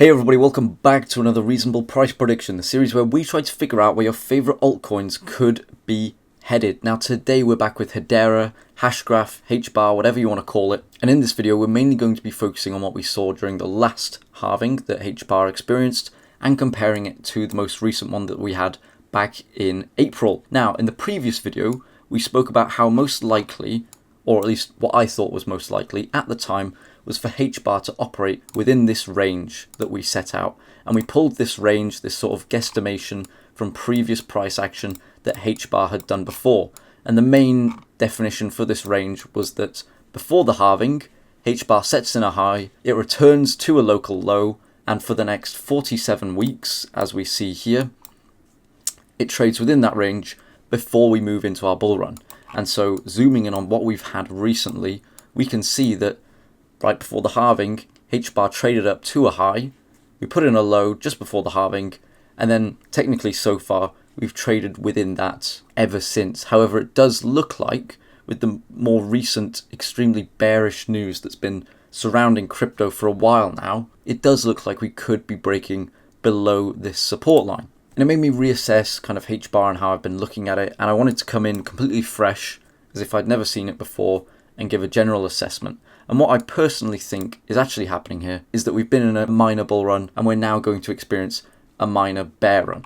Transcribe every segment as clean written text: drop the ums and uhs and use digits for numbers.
Hey everybody, welcome back to another Reasonable Price Prediction, the series where we try to figure out where your favourite altcoins could be headed. Now today we're back with Hedera, Hashgraph, Hbar, whatever you want to call it. And in this video we're mainly going to be focusing on what we saw during the last halving that Hbar experienced and comparing it to the most recent one that we had back in April. Now in the previous video we spoke about how most likely, or at least what I thought was most likely at the time, was for Hbar to operate within this range that we set out. And we pulled this range, this sort of guesstimation from previous price action that Hbar had done before. And the main definition for this range was that before the halving, Hbar sets in a high, it returns to a local low, and for the next 47 weeks, as we see here, it trades within that range before we move into our bull run. And so zooming in on what we've had recently, we can see that right before the halving, Hbar traded up to a high, we put in a low just before the halving, and then technically so far we've traded within that ever since. However, it does look like, with the more recent extremely bearish news that's been surrounding crypto for a while now, it does look like we could be breaking below this support line. And it made me reassess kind of Hbar and how I've been looking at it, and I wanted to come in completely fresh, as if I'd never seen it before, and give a general assessment. And what I personally think is actually happening here is that we've been in a minor bull run and we're now going to experience a minor bear run.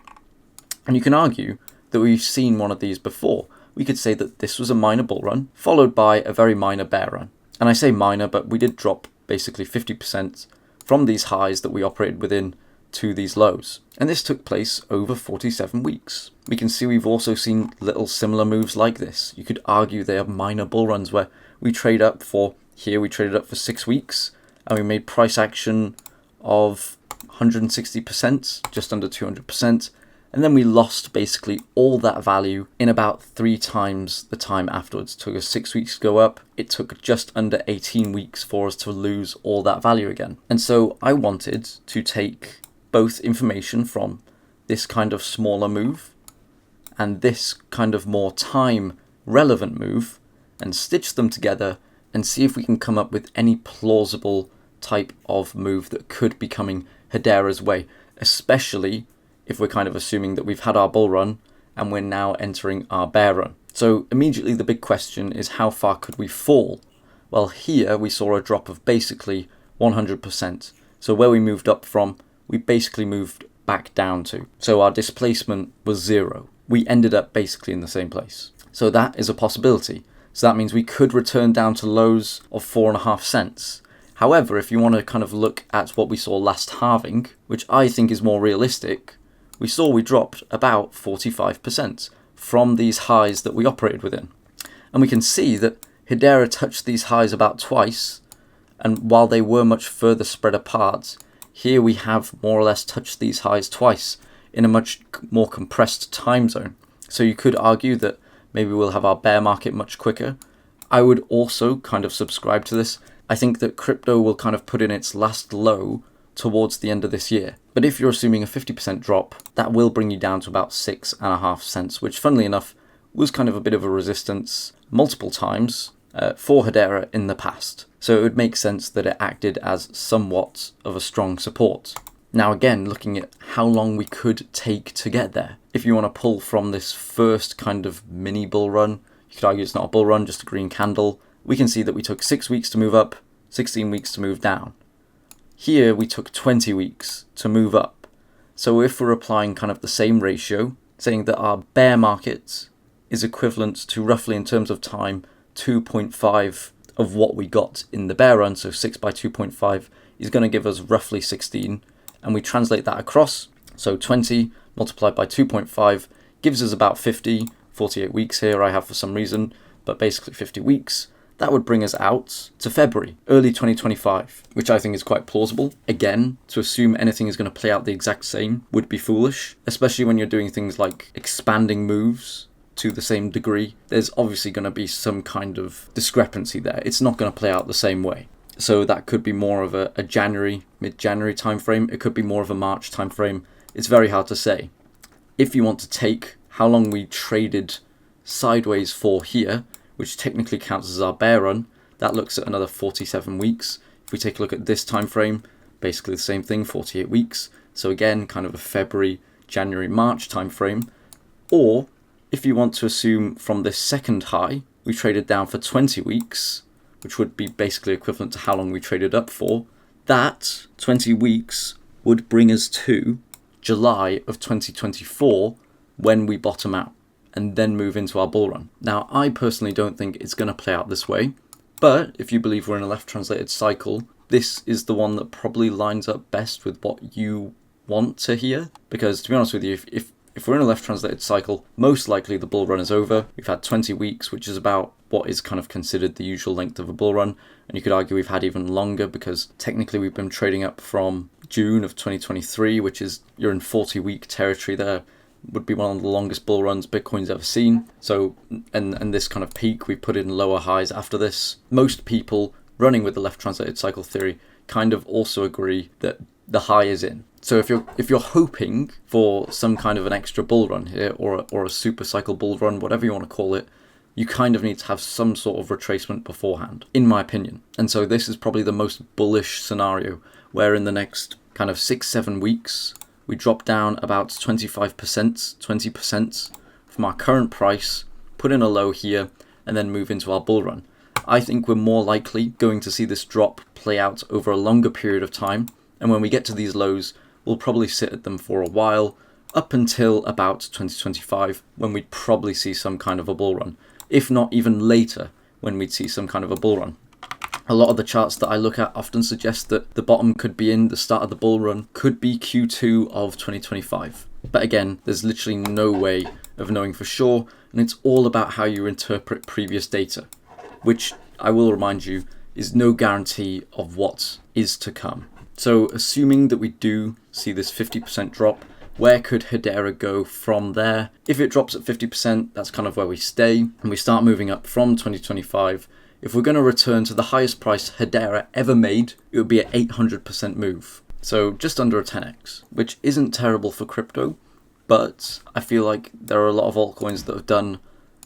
And you can argue that we've seen one of these before. We could say that this was a minor bull run followed by a very minor bear run. And I say minor, but we did drop basically 50% from these highs that we operated within to these lows. And this took place over 47 weeks. We can see we've also seen little similar moves like this. You could argue they are minor bull runs where we trade up for, here we traded up for 6 weeks and we made price action of 160%, just under 200%. And then we lost basically all that value in about 3 times the time afterwards. It took us 6 weeks to go up. It took just under 18 weeks for us to lose all that value again. And so I wanted to take both information from this kind of smaller move and this kind of more time relevant move and stitch them together and see if we can come up with any plausible type of move that could be coming Hedera's way, especially if we're kind of assuming that we've had our bull run and we're now entering our bear run. So immediately the big question is, how far could we fall? Well, here we saw a drop of basically 100%. So where we moved up from, we basically moved back down to. So our displacement was 0. We ended up basically in the same place. So that is a possibility. So that means we could return down to lows of 4.5 cents. However, if you want to kind of look at what we saw last halving, which I think is more realistic, we saw we dropped about 45% from these highs that we operated within. And we can see that Hedera touched these highs about twice, and while they were much further spread apart, here we have more or less touched these highs twice in a much more compressed time zone. So you could argue that maybe we'll have our bear market much quicker. I would also kind of subscribe to this. I think that crypto will kind of put in its last low towards the end of this year. But if you're assuming a 50% drop, that will bring you down to about 6.5 cents, which funnily enough was kind of a bit of a resistance multiple times for Hedera in the past. So it would make sense that it acted as somewhat of a strong support. Now again, looking at how long we could take to get there. If you want to pull from this first kind of mini bull run, you could argue it's not a bull run, just a green candle. We can see that we took 6 weeks to move up, 16 weeks to move down. Here we took 20 weeks to move up. So if we're applying kind of the same ratio, saying that our bear market is equivalent to roughly in terms of time 2.5 of what we got in the bear run, so 6 by 2.5 is going to give us roughly 16, and we translate that across, so 20 multiplied by 2.5 gives us about 50, 48 weeks here I have for some reason, but basically 50 weeks. That would bring us out to February, early 2025, which I think is quite plausible. Again, to assume anything is going to play out the exact same would be foolish, especially when you're doing things like expanding moves to the same degree. There's obviously going to be some kind of discrepancy there. It's not going to play out the same way. So that could be more of a January, mid-January timeframe. It could be more of a March timeframe. It's very hard to say. If you want to take how long we traded sideways for here, which technically counts as our bear run, that looks at another 47 weeks. If we take a look at this time frame, basically the same thing, 48 weeks. So again, kind of a February, January, March timeframe. Or if you want to assume from this second high, we traded down for 20 weeks, which would be basically equivalent to how long we traded up for, that 20 weeks would bring us to July of 2024 when we bottom out and then move into our bull run. Now, I personally don't think it's going to play out this way, but if you believe we're in a left translated cycle, this is the one that probably lines up best with what you want to hear. Because to be honest with you, if we're in a left translated cycle, most likely the bull run is over. We've had 20 weeks, which is about what is kind of considered the usual length of a bull run. And you could argue we've had even longer because technically we've been trading up from June of 2023, which is, you're in 40-week territory there. Would be one of the longest bull runs Bitcoin's ever seen. So, and this kind of peak, we put in lower highs after this. Most people running with the left translated cycle theory kind of also agree that the high is in. So if you're hoping for some kind of an extra bull run here, or a super cycle bull run, whatever you want to call it, you kind of need to have some sort of retracement beforehand, in my opinion. And so this is probably the most bullish scenario, where in the next kind of 6-7 weeks, we drop down about 25%, 20% from our current price, put in a low here, and then move into our bull run. I think we're more likely going to see this drop play out over a longer period of time. And when we get to these lows, we'll probably sit at them for a while, up until about 2025, when we'd probably see some kind of a bull run. If not even later, when we'd see some kind of a bull run. A lot of the charts that I look at often suggest that the bottom could be in, the start of the bull run could be Q2 of 2025. But again, there's literally no way of knowing for sure, and it's all about how you interpret previous data, which I will remind you is no guarantee of what is to come. So assuming that we do see this 50% drop, where could Hedera go from there? If it drops at 50%, that's kind of where we stay, and we start moving up from 2025. If we're going to return to the highest price Hedera ever made, it would be an 800% move. So just under a 10x, which isn't terrible for crypto, but I feel like there are a lot of altcoins that have done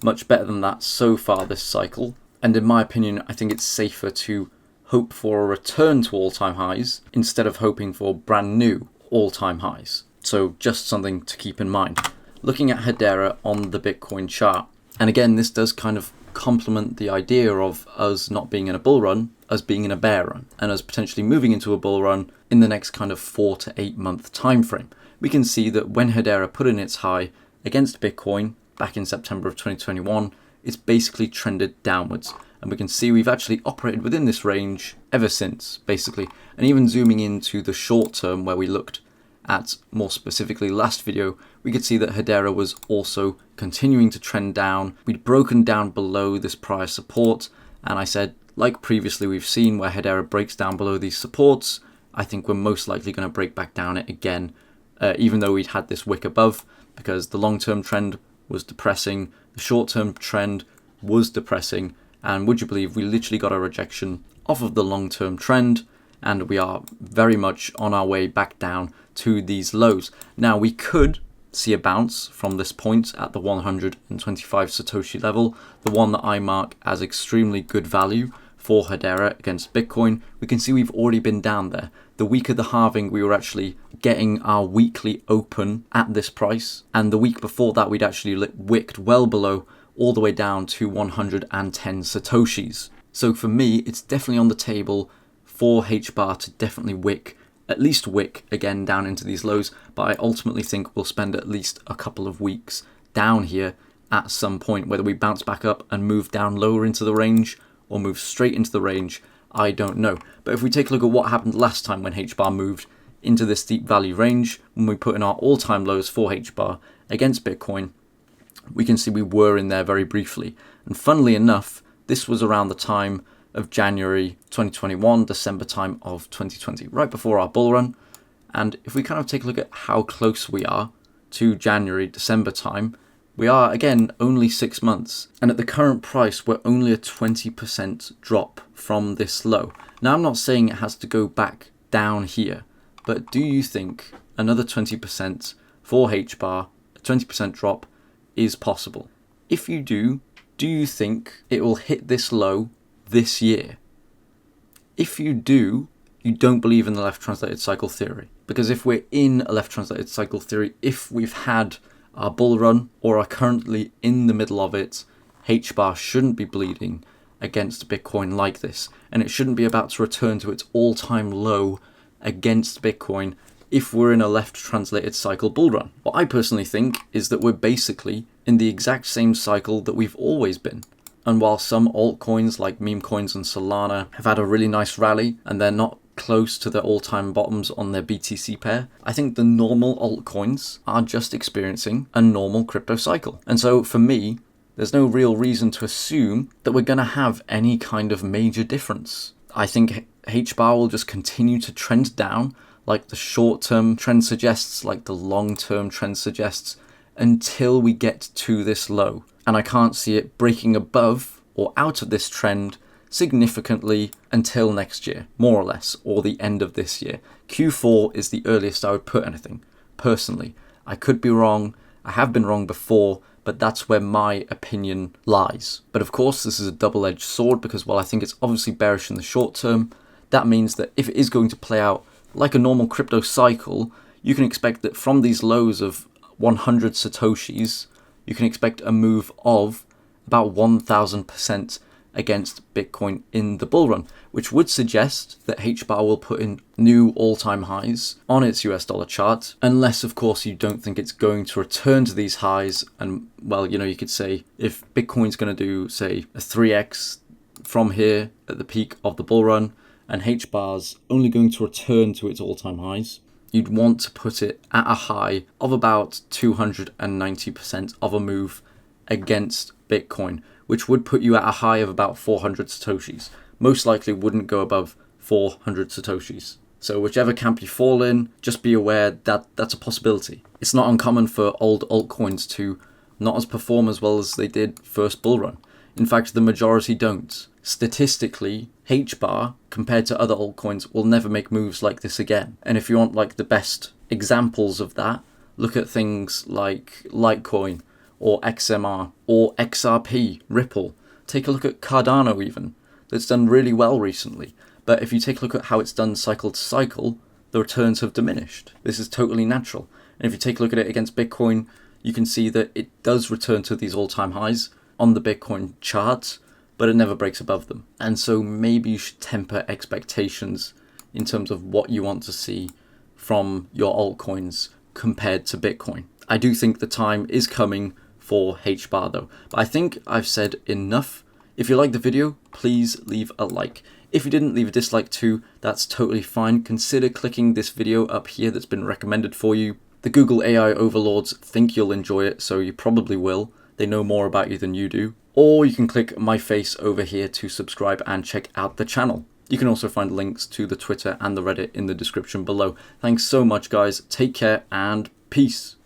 much better than that so far this cycle. And in my opinion, I think it's safer to hope for a return to all-time highs instead of hoping for brand new all-time highs. So just something to keep in mind. Looking at Hedera on the Bitcoin chart, and again, this does kind of complement the idea of us not being in a bull run, us being in a bear run, and us potentially moving into a bull run in the next kind of 4 to 8 month time frame. We can see that when Hedera put in its high against Bitcoin back in September of 2021, it's basically trended downwards. And we can see we've actually operated within this range ever since, basically. And even zooming into the short term, where we looked at more specifically last video, we could see that Hedera was also continuing to trend down. We'd broken down below this prior support, and I said, like previously we've seen, where Hedera breaks down below these supports, I think we're most likely going to break back down it again, even though we'd had this wick above, because the long-term trend was depressing, the short-term trend was depressing, and would you believe we literally got a rejection off of the long-term trend, and we are very much on our way back down to these lows. Now, we could see a bounce from this point at the 125 Satoshi level, the one that I mark as extremely good value for Hedera against Bitcoin. We can see we've already been down there. The week of the halving, we were actually getting our weekly open at this price, and the week before that, we'd actually wicked well below, all the way down to 110 Satoshis. So for me, it's definitely on the table for Hbar to definitely at least wick again down into these lows, but I ultimately think we'll spend at least a couple of weeks down here at some point. Whether we bounce back up and move down lower into the range or move straight into the range, I don't know. But if we take a look at what happened last time when Hbar moved into this deep value range, when we put in our all-time lows for Hbar against Bitcoin, we can see we were in there very briefly. And funnily enough, this was around the time of January 2021, December time of 2020, right before our bull run. And if we kind of take a look at how close we are to January, December time, we are, again, only 6 months. And at the current price, we're only a 20% drop from this low. Now, I'm not saying it has to go back down here, but do you think another 20% for Hbar, a 20% drop, is possible? If you do you think it will hit this low this year? If you do, you don't believe in the left translated cycle theory. Because if we're in a left translated cycle theory, if we've had our bull run or are currently in the middle of it, Hbar shouldn't be bleeding against Bitcoin like this. And it shouldn't be about to return to its all-time low against Bitcoin if we're in a left translated cycle bull run. What I personally think is that we're basically in the exact same cycle that we've always been. And while some altcoins like meme coins and Solana have had a really nice rally and they're not close to their all-time bottoms on their BTC pair, I think the normal altcoins are just experiencing a normal crypto cycle. And so for me, there's no real reason to assume that we're going to have any kind of major difference. I think Hbar will just continue to trend down like the short-term trend suggests, like the long-term trend suggests, until we get to this low. And I can't see it breaking above or out of this trend significantly until next year, more or less, or the end of this year. Q4 is the earliest I would put anything, personally. I could be wrong, I have been wrong before, but that's where my opinion lies. But of course, this is a double-edged sword because while I think it's obviously bearish in the short term, that means that if it is going to play out like a normal crypto cycle, you can expect that from these lows of 100 Satoshis, you can expect a move of about 1000% against Bitcoin in the bull run, which would suggest that Hbar will put in new all-time highs on its US dollar chart, unless of course you don't think it's going to return to these highs. And well, you could say if Bitcoin's going to do, say, a 3x from here at the peak of the bull run, and Hbar's only going to return to its all-time highs, you'd want to put it at a high of about 290% of a move against Bitcoin, which would put you at a high of about 400 Satoshis. Most likely wouldn't go above 400 Satoshis. So whichever camp you fall in, just be aware that that's a possibility. It's not uncommon for old altcoins to not as perform as well as they did first bull run. In fact, the majority don't. Statistically, Hbar, compared to other altcoins, will never make moves like this again. And if you want like the best examples of that, look at things like Litecoin or XMR or XRP, Ripple. Take a look at Cardano even. That's done really well recently. But if you take a look at how it's done cycle to cycle, the returns have diminished. This is totally natural. And if you take a look at it against Bitcoin, you can see that it does return to these all-time highs on the Bitcoin chart, but it never breaks above them. And so maybe you should temper expectations in terms of what you want to see from your altcoins compared to Bitcoin. I do think the time is coming for Hbar though. But I think I've said enough. If you liked the video, please leave a like. If you didn't, leave a dislike too, that's totally fine. Consider clicking this video up here that's been recommended for you. The Google AI overlords think you'll enjoy it, so you probably will. They know more about you than you do. Or you can click my face over here to subscribe and check out the channel. You can also find links to the Twitter and the Reddit in the description below. Thanks so much, guys. Take care and peace.